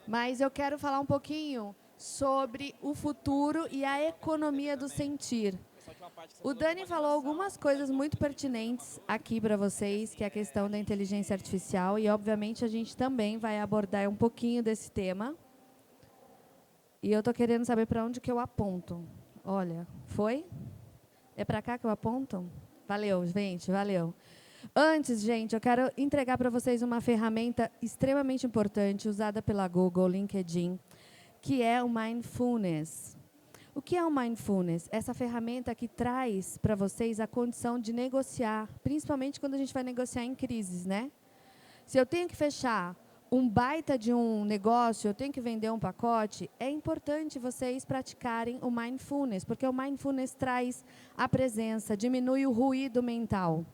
Mas eu quero falar um pouquinho sobre o futuro e a economia do sentir. O Dani falou algumas coisas muito pertinentes aqui para vocês, que é a questão da inteligência artificial, e, obviamente, a gente também vai abordar um pouquinho desse tema. E eu estou querendo saber para onde que eu aponto. Olha, foi? É para cá que eu aponto? Valeu, gente, valeu. Antes, gente, eu quero entregar para vocês uma ferramenta extremamente importante, usada pela Google, LinkedIn, que é o Mindfulness. O que é o Mindfulness? Essa ferramenta que traz para vocês a condição de negociar, principalmente quando a gente vai negociar em crises, né? Se eu tenho que fechar um baita de um negócio, eu tenho que vender um pacote, é importante vocês praticarem o Mindfulness, porque o Mindfulness traz a presença, diminui o ruído mental.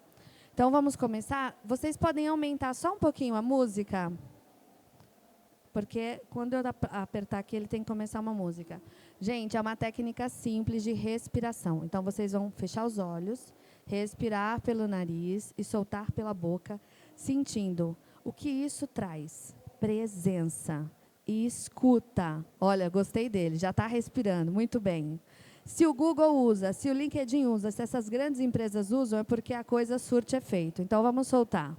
Então, vamos começar? Vocês podem aumentar só um pouquinho a música? Porque quando eu apertar aqui, ele tem que começar uma música. Gente, é uma técnica simples de respiração. Então, vocês vão fechar os olhos, respirar pelo nariz e soltar pela boca, sentindo o que isso traz. Presença e escuta. Olha, gostei dele, já está respirando, muito bem. Se o Google usa, se o LinkedIn usa, se essas grandes empresas usam, é porque a coisa surte efeito. Então, vamos soltar.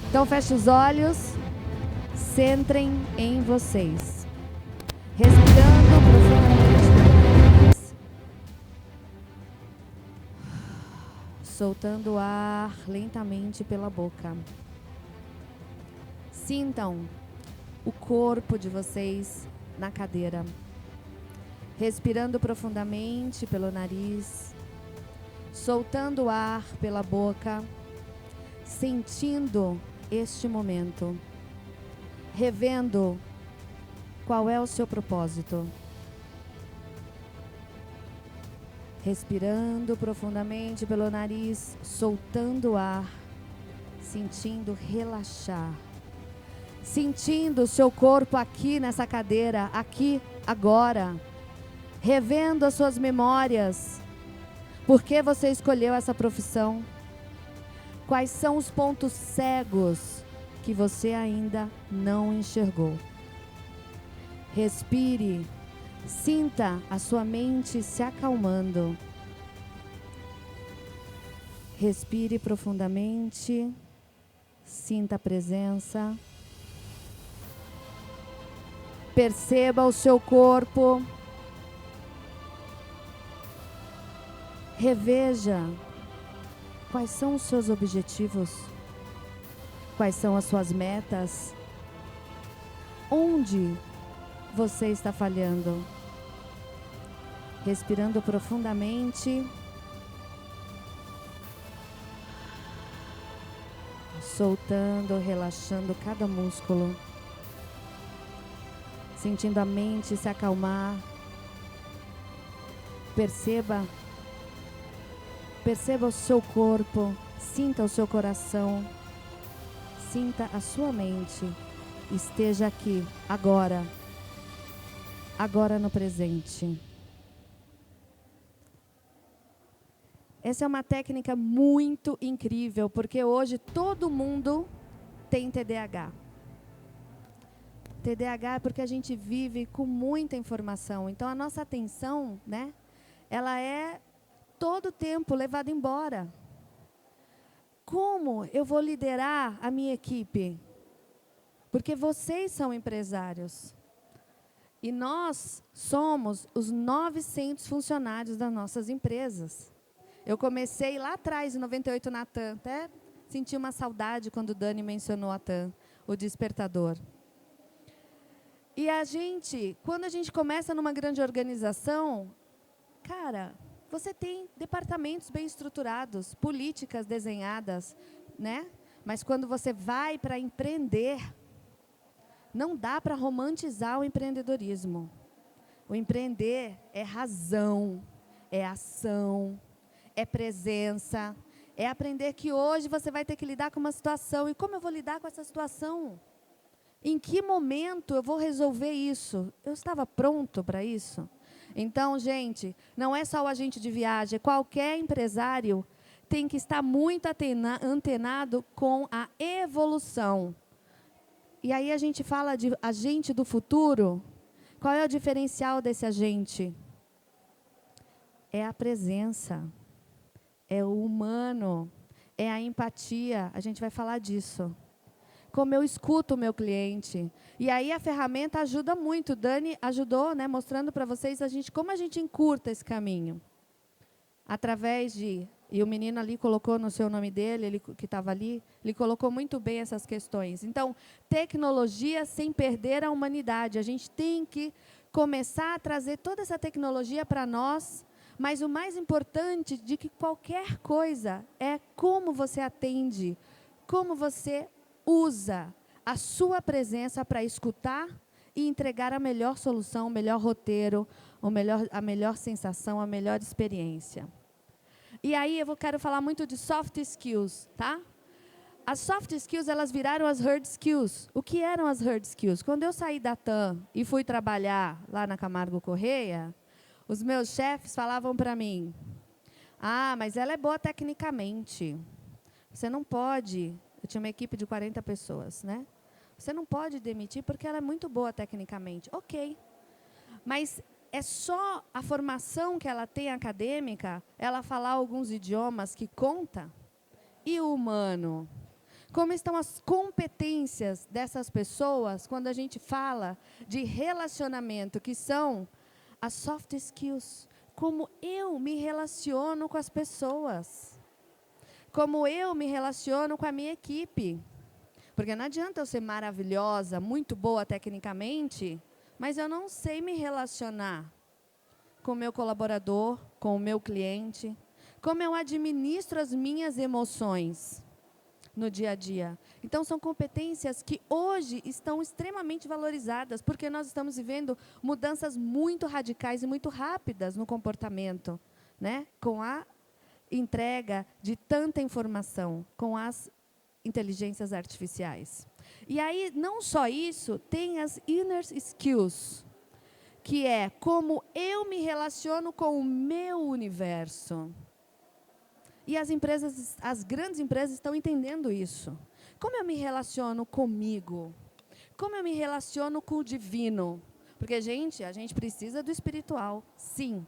Então, feche os olhos. Centrem em vocês. Respirando profundamente. Soltando o ar lentamente pela boca. Sintam o corpo de vocês na cadeira. Respirando profundamente pelo nariz. Soltando o ar pela boca. Sentindo este momento. Revendo qual é o seu propósito. Respirando profundamente pelo nariz, soltando o ar, sentindo relaxar. Sentindo o seu corpo aqui nessa cadeira, aqui, agora. Revendo as suas memórias. Por que você escolheu essa profissão? Quais são os pontos cegos que você ainda não enxergou? Respire, sinta a sua mente se acalmando. Respire profundamente, sinta a presença. Perceba o seu corpo. Reveja quais são os seus objetivos. Quais são as suas metas? Onde você está falhando? Respirando profundamente. Soltando, relaxando cada músculo. Sentindo a mente se acalmar. Perceba o seu corpo. Sinta o seu coração. Sinta a sua mente, esteja aqui, agora no presente. Essa é uma técnica muito incrível, porque hoje todo mundo tem TDAH. TDAH é porque a gente vive com muita informação, então a nossa atenção, né, ela é todo o tempo levada embora. Como eu vou liderar a minha equipe? Porque vocês são empresários. E nós somos os 900 funcionários das nossas empresas. Eu comecei lá atrás, em 98, na TAM. Até senti uma saudade quando o Dani mencionou a TAM, o despertador. E a gente, quando a gente começa numa grande organização, cara, você tem departamentos bem estruturados, políticas desenhadas, né? Mas quando você vai para empreender, não dá para romantizar o empreendedorismo. O empreender é razão, é ação, é presença, é aprender que hoje você vai ter que lidar com uma situação. E como eu vou lidar com essa situação? Em que momento eu vou resolver isso? Eu estava pronto para isso? Então, gente, não é só o agente de viagem, qualquer empresário tem que estar muito antenado com a evolução. E aí a gente fala de agente do futuro. Qual é o diferencial desse agente? É a presença, é o humano, é a empatia. A gente vai falar disso. Como eu escuto o meu cliente. E aí a ferramenta ajuda muito. Dani ajudou, né, mostrando para vocês como a gente encurta esse caminho. Através de... E o menino ali colocou no seu nome dele, ele que estava ali, ele colocou muito bem essas questões. Então, tecnologia sem perder a humanidade. A gente tem que começar a trazer toda essa tecnologia para nós, mas o mais importante de que qualquer coisa é como você atende, como você usa a sua presença para escutar e entregar a melhor solução, o melhor roteiro, a melhor sensação, a melhor experiência. E aí eu quero falar muito de soft skills, tá? As soft skills, elas viraram as hard skills. O que eram as hard skills? Quando eu saí da TAM e fui trabalhar lá na Camargo Correia, os meus chefes falavam para mim, mas ela é boa tecnicamente. Você não pode... Eu tinha uma equipe de 40 pessoas, né? Você não pode demitir porque ela é muito boa tecnicamente. Ok. Mas é só a formação que ela tem acadêmica, ela falar alguns idiomas que conta? E o humano? Como estão as competências dessas pessoas quando a gente fala de relacionamento, que são as soft skills? Como eu me relaciono com as pessoas? Como eu me relaciono com a minha equipe? Porque não adianta eu ser maravilhosa, muito boa tecnicamente, mas eu não sei me relacionar com o meu colaborador, com o meu cliente. Como eu administro as minhas emoções no dia a dia. Então, são competências que hoje estão extremamente valorizadas, porque nós estamos vivendo mudanças muito radicais e muito rápidas no comportamento, né? Com a entrega de tanta informação, com as inteligências artificiais. E aí, não só isso, tem as inner skills, que é como eu me relaciono com o meu universo. E as grandes empresas estão entendendo isso. Como eu me relaciono comigo? Como eu me relaciono com o divino? Porque, gente, a gente precisa do espiritual, sim.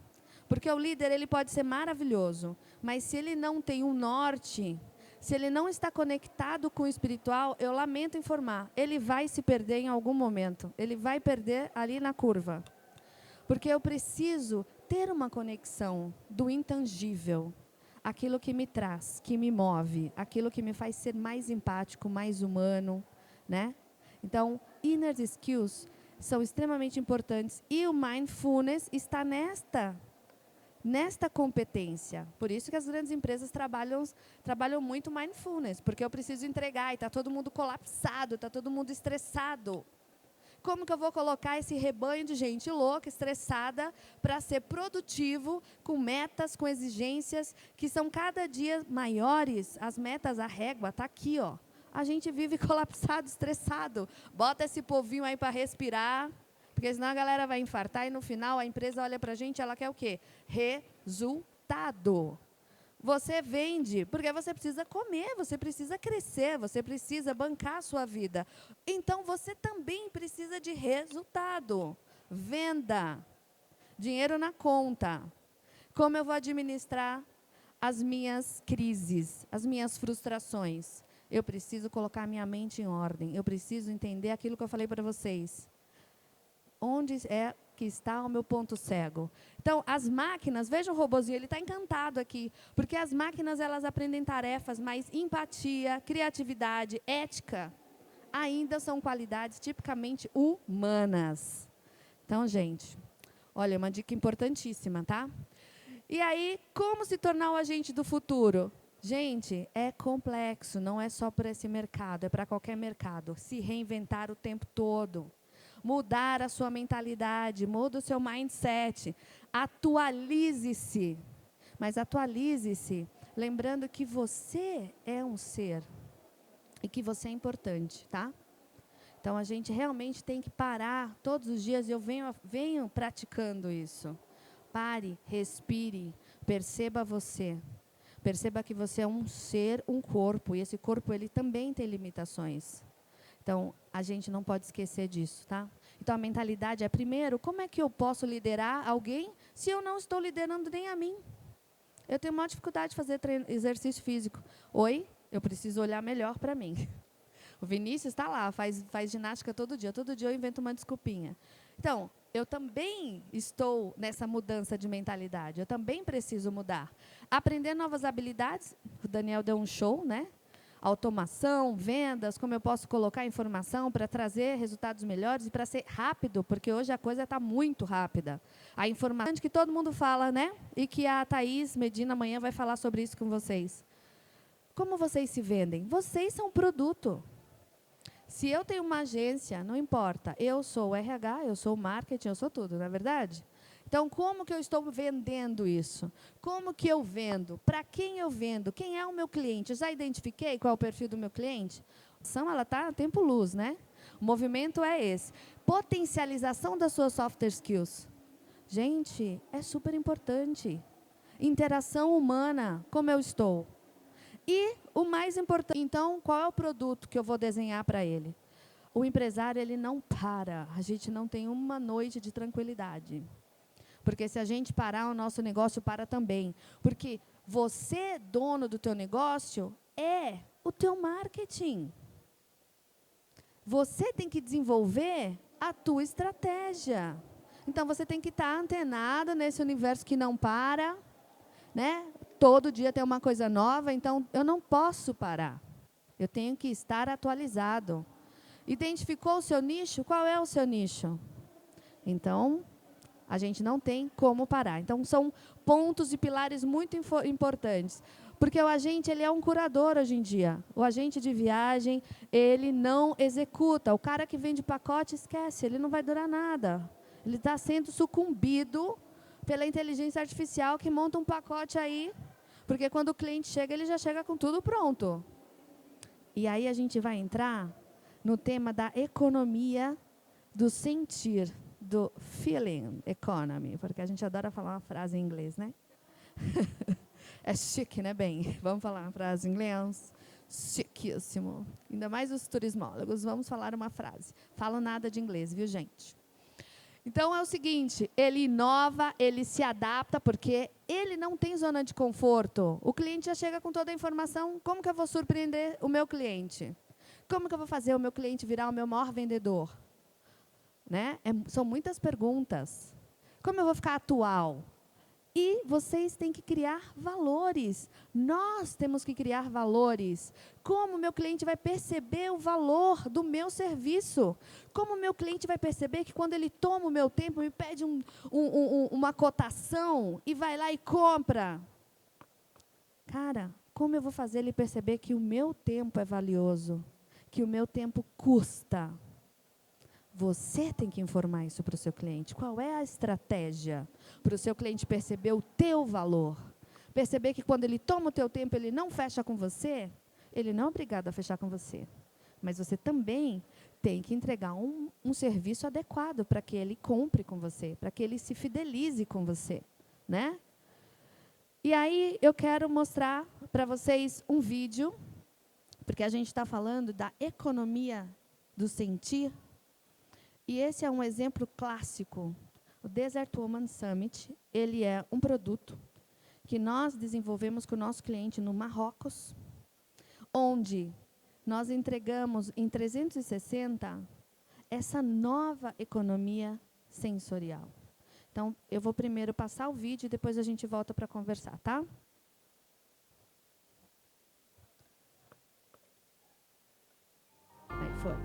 Porque o líder, ele pode ser maravilhoso, mas se ele não tem um norte, se ele não está conectado com o espiritual, eu lamento informar, ele vai se perder em algum momento. Ele vai perder ali na curva. Porque eu preciso ter uma conexão do intangível, aquilo que me traz, que me move, aquilo que me faz ser mais empático, mais humano, né? Então, inner skills são extremamente importantes e o mindfulness está nesta competência. Por isso que as grandes empresas trabalham muito mindfulness, porque eu preciso entregar e está todo mundo colapsado, está todo mundo estressado. Como que eu vou colocar esse rebanho de gente louca, estressada, para ser produtivo, com metas, com exigências que são cada dia maiores? As metas, a régua está aqui, ó. A gente vive colapsado, estressado. Bota esse povinho aí para respirar, porque senão a galera vai infartar e no final a empresa olha para a gente, ela quer o quê? Resultado. Você vende porque você precisa comer, você precisa crescer, você precisa bancar a sua vida. Então, você também precisa de resultado. Venda. Dinheiro na conta. Como eu vou administrar as minhas crises, as minhas frustrações? Eu preciso colocar minha mente em ordem. Eu preciso entender aquilo que eu falei para vocês. Onde é que está o meu ponto cego? Então, as máquinas, veja o robozinho, ele está encantado aqui, porque as máquinas, elas aprendem tarefas, mas empatia, criatividade, ética, ainda são qualidades tipicamente humanas. Então, gente, olha, uma dica importantíssima, tá? E aí, como se tornar o agente do futuro? Gente, é complexo, não é só para esse mercado, é para qualquer mercado. Se reinventar o tempo todo. Mudar a sua mentalidade, muda o seu mindset, atualize-se. Mas atualize-se lembrando que você é um ser e que você é importante, tá? Então, a gente realmente tem que parar todos os dias, e eu venho praticando isso. Pare, respire, perceba você. Perceba que você é um ser, um corpo, e esse corpo ele também tem limitações. Então, a gente não pode esquecer disso, tá? Então, a mentalidade é, primeiro, como é que eu posso liderar alguém se eu não estou liderando nem a mim? Eu tenho maior dificuldade de fazer exercício físico. Oi, eu preciso olhar melhor para mim. O Vinícius está lá, faz ginástica todo dia. Todo dia eu invento uma desculpinha. Então, eu também estou nessa mudança de mentalidade. Eu também preciso mudar. Aprender novas habilidades. O Daniel deu um show, né? Automação, vendas, como eu posso colocar informação para trazer resultados melhores e para ser rápido, porque hoje a coisa está muito rápida. A informação que todo mundo fala, né? E que a Thaís Medina amanhã vai falar sobre isso com vocês. Como vocês se vendem? Vocês são produto. Se eu tenho uma agência, não importa, eu sou o RH, eu sou o marketing, eu sou tudo, não é verdade? Então, como que eu estou vendendo isso? Como que eu vendo? Para quem eu vendo? Quem é o meu cliente? Eu já identifiquei qual é o perfil do meu cliente? A ação, ela está a tempo-luz, né? O movimento é esse. Potencialização das suas soft skills. Gente, é super importante. Interação humana, como eu estou? E o mais importante, então, qual é o produto que eu vou desenhar para ele? O empresário, ele não para. A gente não tem uma noite de tranquilidade. Porque se a gente parar, o nosso negócio para também. Porque você, dono do teu negócio, é o teu marketing. Você tem que desenvolver a tua estratégia. Então, você tem que estar antenado nesse universo que não para, né? Todo dia tem uma coisa nova, então eu não posso parar. Eu tenho que estar atualizado. Identificou o seu nicho? Qual é o seu nicho? Então, a gente não tem como parar. Então, são pontos e pilares muito importantes. Porque o agente, ele é um curador hoje em dia. O agente de viagem, ele não executa. O cara que vende pacote, esquece, ele não vai durar nada. Ele está sendo sucumbido pela inteligência artificial que monta um pacote aí, porque quando o cliente chega, ele já chega com tudo pronto. E aí a gente vai entrar no tema da economia do sentir, do feeling economy, porque a gente adora falar uma frase em inglês, né? É chique, né, bem? Vamos falar uma frase em inglês? Chiquíssimo. Ainda mais os turismólogos, vamos falar uma frase. Falo nada de inglês, viu, gente? Então, é o seguinte, ele inova, ele se adapta, porque ele não tem zona de conforto. O cliente já chega com toda a informação. Como que eu vou surpreender o meu cliente? Como que eu vou fazer o meu cliente virar o meu maior vendedor? Né? São muitas perguntas. Como eu vou ficar atual? E vocês têm que criar valores. Nós temos que criar valores. Como o meu cliente vai perceber o valor do meu serviço? Como o meu cliente vai perceber que quando ele toma o meu tempo, me pede uma cotação e vai lá e compra? Cara, como eu vou fazer ele perceber que o meu tempo é valioso? Que o meu tempo custa? Você tem que informar isso para o seu cliente. Qual é a estratégia para o seu cliente perceber o teu valor? Perceber que quando ele toma o teu tempo, ele não fecha com você, ele não é obrigado a fechar com você. Mas você também tem que entregar um serviço adequado para que ele compre com você, para que ele se fidelize com você, né? E aí eu quero mostrar para vocês um vídeo, porque a gente está falando da economia do sentir. E esse é um exemplo clássico. O Desert Woman Summit, ele é um produto que nós desenvolvemos com o nosso cliente no Marrocos, onde nós entregamos em 360 essa nova economia sensorial. Então, eu vou primeiro passar o vídeo e depois a gente volta para conversar, tá? Aí foi.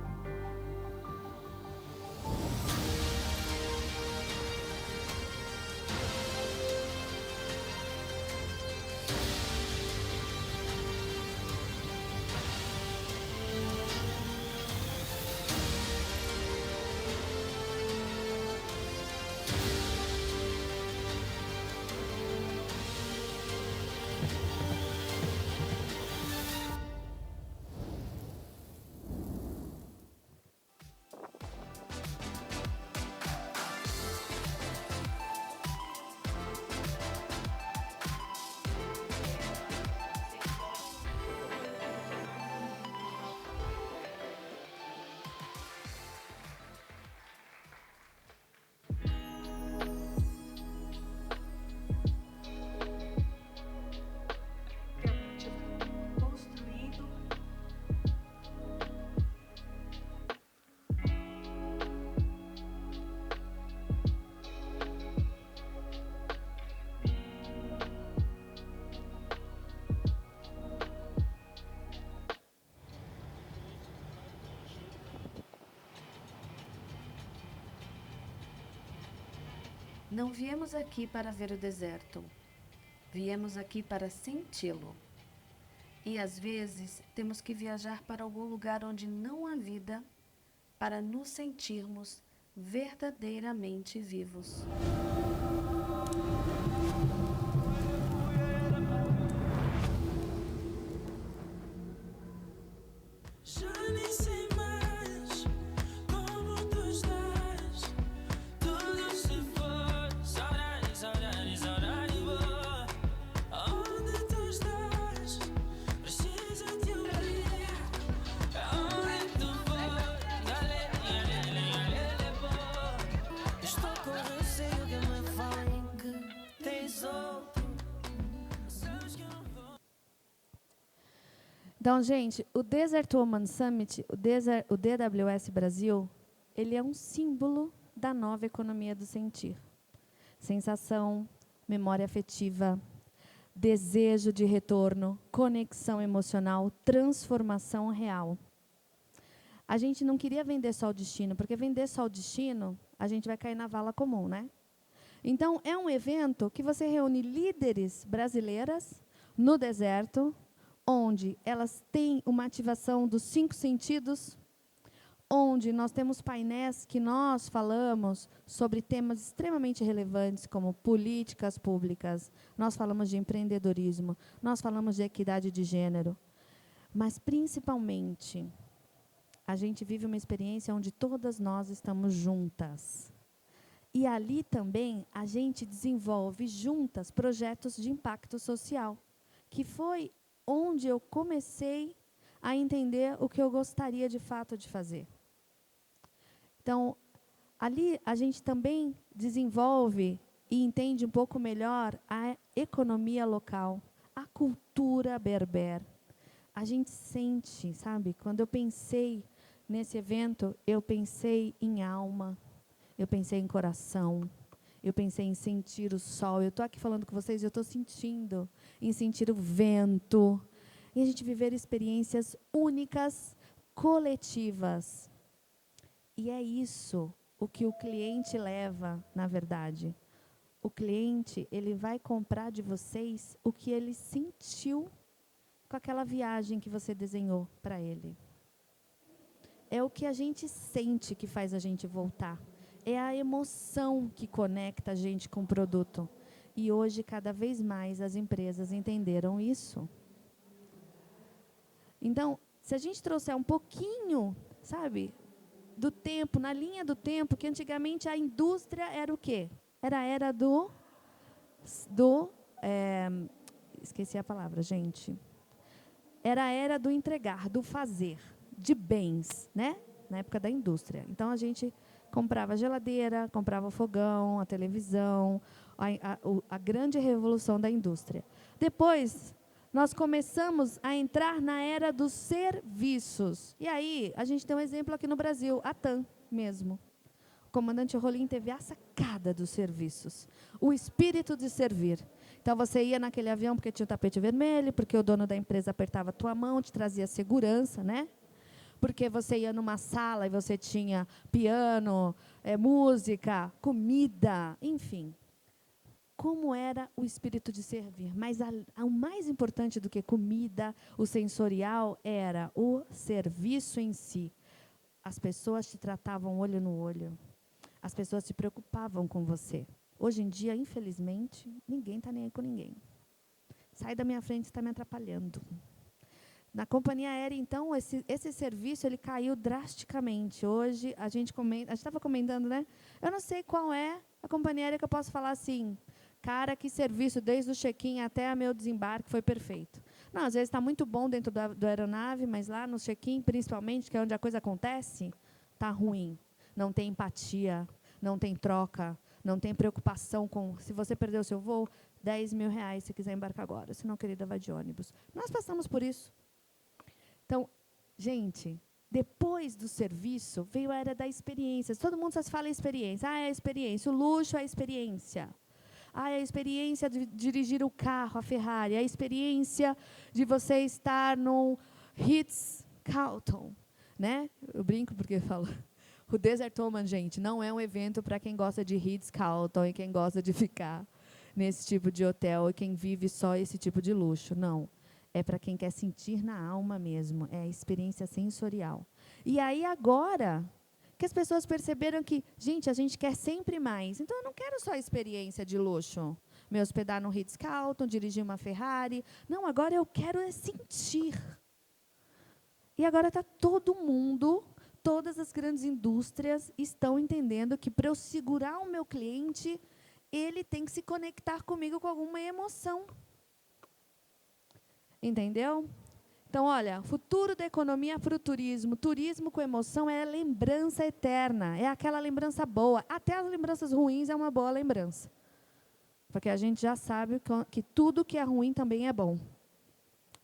Não viemos aqui para ver o deserto. Viemos aqui para senti-lo. E às vezes temos que viajar para algum lugar onde não há vida para nos sentirmos verdadeiramente vivos. Já nem sei mais como tu estás. Tudo se foi. Saudade, saudade, saudade boa. Onde tu estás? Preciso te ouvir. Aonde tu foi? Galera, boa. Estou com receio que me falem que tens outro. Sabes que eu vou. Então, gente, o Desert Woman Summit, o DWS Brasil, ele é um símbolo da nova economia do sentir. Sensação, memória afetiva, desejo de retorno, conexão emocional, transformação real. A gente não queria vender só o destino, porque vender só o destino, a gente vai cair na vala comum, né? Então, é um evento que você reúne líderes brasileiras no deserto, onde elas têm uma ativação dos 5 sentidos, onde nós temos painéis que nós falamos sobre temas extremamente relevantes, como políticas públicas, nós falamos de empreendedorismo, nós falamos de equidade de gênero, mas, principalmente, a gente vive uma experiência onde todas nós estamos juntas. E ali também a gente desenvolve juntas projetos de impacto social, que foi onde eu comecei a entender o que eu gostaria de fato de fazer. Então, ali a gente também desenvolve e entende um pouco melhor a economia local, a cultura berber. A gente sente, sabe? Quando eu pensei nesse evento, eu pensei em alma, eu pensei em coração, eu pensei em sentir o sol. Eu estou aqui falando com vocês e eu estou sentindo, em sentir o vento. E a gente viver experiências únicas, coletivas. E é isso o que o cliente leva, na verdade. O cliente, ele vai comprar de vocês o que ele sentiu com aquela viagem que você desenhou para ele. É o que a gente sente que faz a gente voltar. É a emoção que conecta a gente com o produto. E hoje, cada vez mais, as empresas entenderam isso. Então, se a gente trouxer um pouquinho, sabe, do tempo, na linha do tempo, que antigamente a indústria era o quê? Era a era esqueci a palavra, gente. Era a era do entregar, do fazer, de bens, né? Na época da indústria. Então, a gente comprava a geladeira, comprava o fogão, a televisão, a grande revolução da indústria. Depois, nós começamos a entrar na era dos serviços. E aí, a gente tem um exemplo aqui no Brasil, a TAM mesmo. O comandante Rolim teve a sacada dos serviços, o espírito de servir. Então, você ia naquele avião porque tinha o tapete vermelho, porque o dono da empresa apertava a tua mão, te trazia segurança, né? Porque você ia numa sala e você tinha piano, música, comida, enfim. Como era o espírito de servir. Mas o mais importante do que comida, o sensorial, era o serviço em si. As pessoas te tratavam olho no olho. As pessoas se preocupavam com você. Hoje em dia, infelizmente, ninguém está nem aí com ninguém. Sai da minha frente, está me atrapalhando. Na companhia aérea, então, esse serviço ele caiu drasticamente. Hoje, a gente estava comentando, né? Eu não sei qual é a companhia aérea que eu posso falar assim, cara, que serviço, desde o check-in até o meu desembarque, foi perfeito. Não, às vezes está muito bom dentro do aeronave, mas lá no check-in, principalmente, que é onde a coisa acontece, está ruim. Não tem empatia, não tem troca, não tem preocupação com, se você perdeu o seu voo, R$10.000 se quiser embarcar agora, senão, querida, vai de ônibus. Nós passamos por isso. Então, gente, depois do serviço, veio a era da experiência. Todo mundo só se fala em experiência. Ah, é a experiência. O luxo é a experiência. Ah, é a experiência de dirigir o carro, a Ferrari. É a experiência de você estar no Ritz-Carlton. Né? Eu brinco porque eu falo, O Desert Woman, gente, não é um evento para quem gosta de Ritz-Carlton e quem gosta de ficar nesse tipo de hotel e quem vive só esse tipo de luxo. Não. É para quem quer sentir na alma mesmo. É a experiência sensorial. E aí, agora que as pessoas perceberam que, gente, a gente quer sempre mais. Então, eu não quero só a experiência de luxo. Me hospedar no Ritz-Carlton, dirigir uma Ferrari. Não, agora eu quero sentir. E agora está todo mundo, todas as grandes indústrias estão entendendo que para eu segurar o meu cliente, ele tem que se conectar comigo com alguma emoção. Entendeu? Então, olha, futuro da economia para o turismo. Turismo com emoção é lembrança eterna. É aquela lembrança boa. Até as lembranças ruins é uma boa lembrança. Porque a gente já sabe que tudo que é ruim também é bom.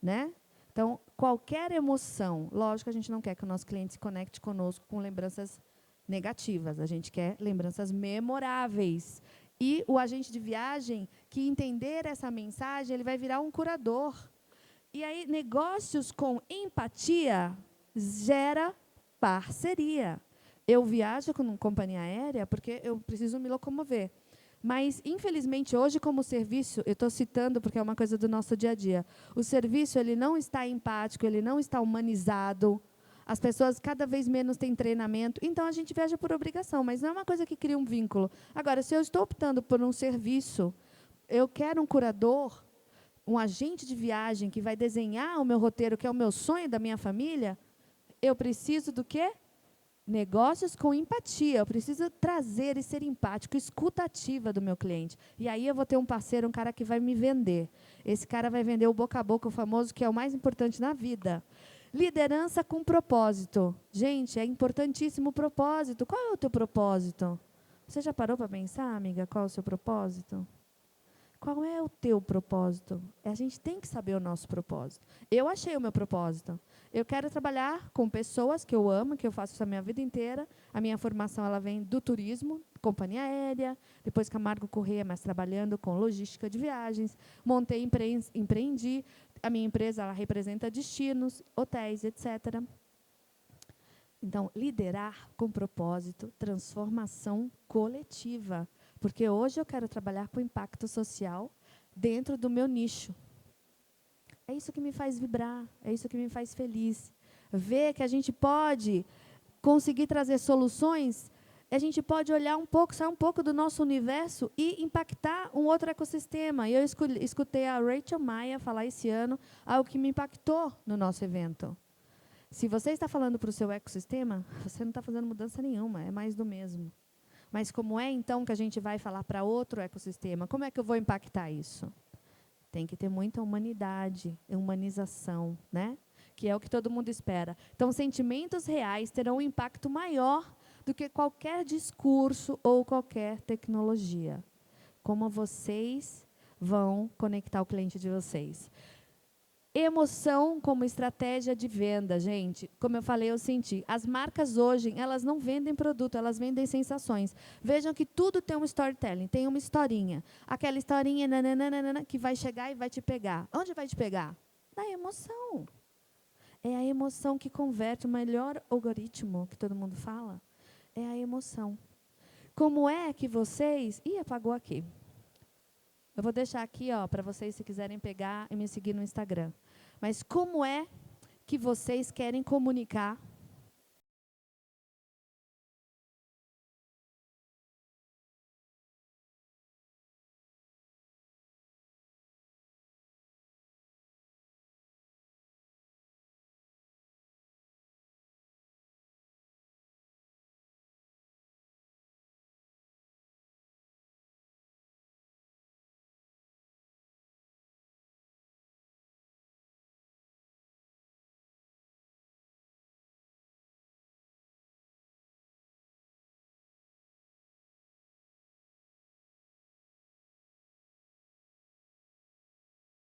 Né? Então, qualquer emoção, lógico, a gente não quer que o nosso cliente se conecte conosco com lembranças negativas. A gente quer lembranças memoráveis. E o agente de viagem, que entender essa mensagem, ele vai virar um curador. E aí, negócios com empatia gera parceria. Eu viajo com companhia aérea porque eu preciso me locomover. Mas, infelizmente, hoje, como serviço, eu estou citando porque é uma coisa do nosso dia a dia, o serviço ele não está empático, ele não está humanizado, as pessoas cada vez menos têm treinamento, então a gente viaja por obrigação, mas não é uma coisa que cria um vínculo. Agora, se eu estou optando por um serviço, eu quero um curador, um agente de viagem que vai desenhar o meu roteiro, que é o meu sonho da minha família, eu preciso do quê? Negócios com empatia. Eu preciso trazer e ser empático, escutativa do meu cliente. E aí eu vou ter um parceiro, um cara que vai me vender. Esse cara vai vender o boca a boca, o famoso, que é o mais importante na vida. Liderança com propósito. Gente, é importantíssimo o propósito. Qual é o teu propósito? Você já parou para pensar, amiga, qual é o seu propósito? Qual é o teu propósito? A gente tem que saber o nosso propósito. Eu achei o meu propósito. Eu quero trabalhar com pessoas que eu amo, que eu faço isso a minha vida inteira. A minha formação ela vem do turismo, companhia aérea, depois Camargo Corrêa, mas trabalhando com logística de viagens. Montei, empreendi. A minha empresa ela representa destinos, hotéis, etc. Então, liderar com propósito, transformação coletiva. Porque hoje eu quero trabalhar com impacto social dentro do meu nicho. É isso que me faz vibrar, é isso que me faz feliz. Ver que a gente pode conseguir trazer soluções, a gente pode olhar um pouco, sair um pouco do nosso universo e impactar um outro ecossistema. E eu escutei a Rachel Maia falar esse ano algo que me impactou no nosso evento. Se você está falando para o seu ecossistema, você não está fazendo mudança nenhuma, é mais do mesmo. Mas como é, então, que a gente vai falar para outro ecossistema? Como é que eu vou impactar isso? Tem que ter muita humanidade, humanização, né? Que é o que todo mundo espera. Então, sentimentos reais terão um impacto maior do que qualquer discurso ou qualquer tecnologia. Como vocês vão conectar o cliente de vocês. Emoção como estratégia de venda, gente. Como eu falei, eu senti. As marcas hoje, elas não vendem produto, elas vendem sensações. Vejam que tudo tem um storytelling, tem uma historinha. Aquela historinha nananana, que vai chegar e vai te pegar. Onde vai te pegar? Na emoção. É a emoção que converte o melhor algoritmo que todo mundo fala. É a emoção. Como é que vocês... Ih, apagou aqui. Eu vou deixar aqui para vocês, se quiserem pegar e me seguir no Instagram. Mas como é que vocês querem comunicar